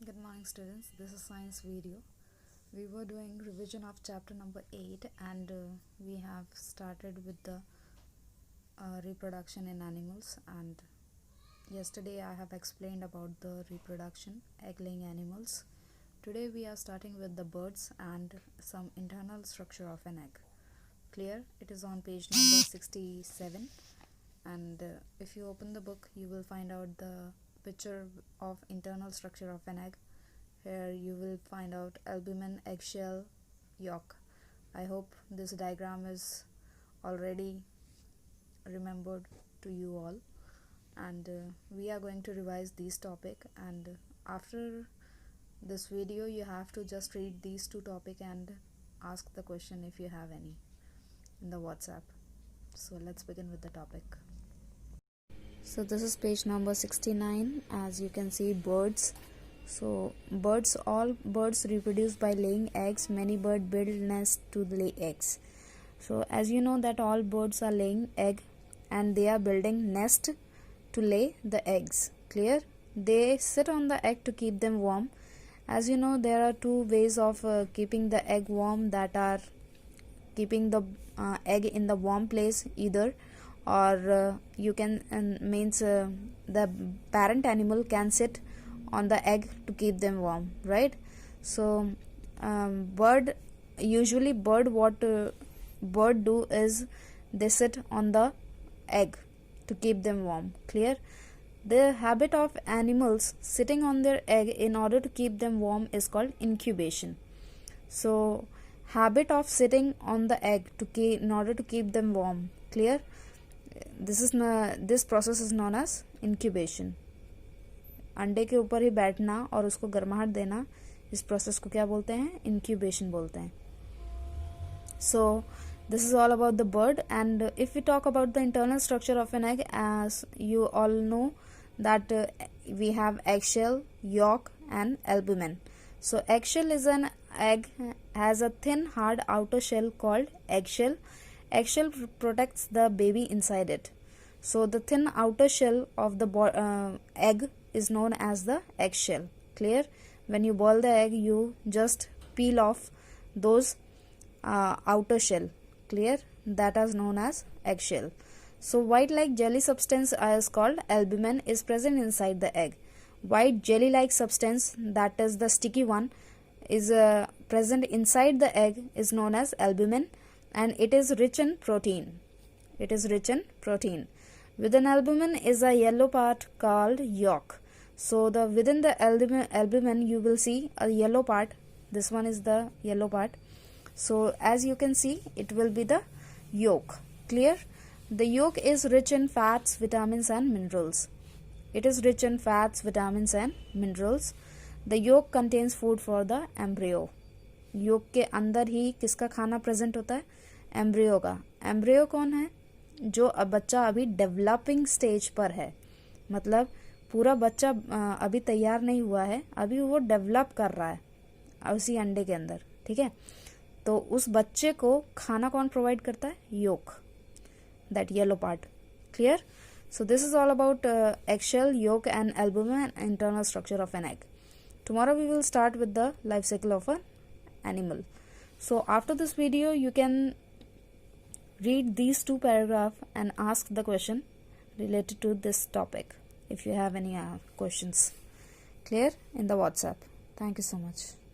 Good morning students, this is science video. We were doing revision of chapter number 8 and we have started with the reproduction in animals, and yesterday I have explained about the reproduction egg laying animals. Today we are starting with the birds and some internal structure of an egg. Clear? It is on page number 67, and if you open the book you will find out the picture of internal structure of an egg. Here you will find out albumen, eggshell, yolk. I hope this diagram is already remembered to you all, and we are going to revise these topic, and after this video you have to just read these two topic and ask the question if you have any in the WhatsApp. So let's begin with the topic. So this is page number 69. As you can see, birds. So all birds reproduce by laying eggs. Many birds build nests to lay eggs. So as you know that all birds are laying egg and they are building nest to lay the eggs. Clear? They sit on the egg to keep them warm. As you know, there are two ways of keeping the egg warm, that are keeping the egg in the warm place either, or you can the parent animal can sit on the egg to keep them warm, right? So bird what bird do is they sit on the egg to keep them warm. Clear? The habit of animals sitting on their egg in order to keep them warm is called incubation. So habit of sitting on the egg in order to keep them warm. Clear? This process is known as incubation. अंडे के ऊपर ही बैठना और उसको गर्माहट देना, इस process को क्या बोलते हैं? इंक्यूबेशन बोलते हैं. So this is all about the bird, and if we talk about the internal structure of an egg, as you all know that we have eggshell, yolk and albumen. So eggshell is an egg has a thin hard outer shell called eggshell. Eggshell protects the baby inside it. So the thin outer shell of the egg is known as the eggshell. Clear? When you boil the egg, you just peel off those outer shell. Clear? That is known as eggshell. So white like jelly substance is called albumen is present inside the egg. White jelly like substance, that is the sticky one, is present inside the egg is known as albumen, and it is rich in protein. It is rich in protein. Within albumen is a yellow part called yolk. So within the albumen you will see a yellow part. This one is the yellow part. So as you can see, it will be the yolk. Clear? The yolk is rich in fats, vitamins and minerals. It is rich in fats, vitamins and minerals. The yolk contains food for the embryo. yolk के अंदर ही किसका खाना present होता है? Embryo का. Embryo कौन है? जो बच्चा अभी डेवलपिंग स्टेज पर है, मतलब पूरा बच्चा अभी तैयार नहीं हुआ है, अभी वो डेवलप कर रहा है उसी अंडे के अंदर. ठीक है? तो उस बच्चे को खाना कौन प्रोवाइड करता है? Yolk, that yellow part. Clear? So this is all about eggshell, yolk and albumen and internal structure of an egg. Tomorrow we will start with the life cycle of an animal. So after this video you can read these two paragraphs and ask the question related to this topic if you have any questions. Clear? In the WhatsApp. Thank you so much.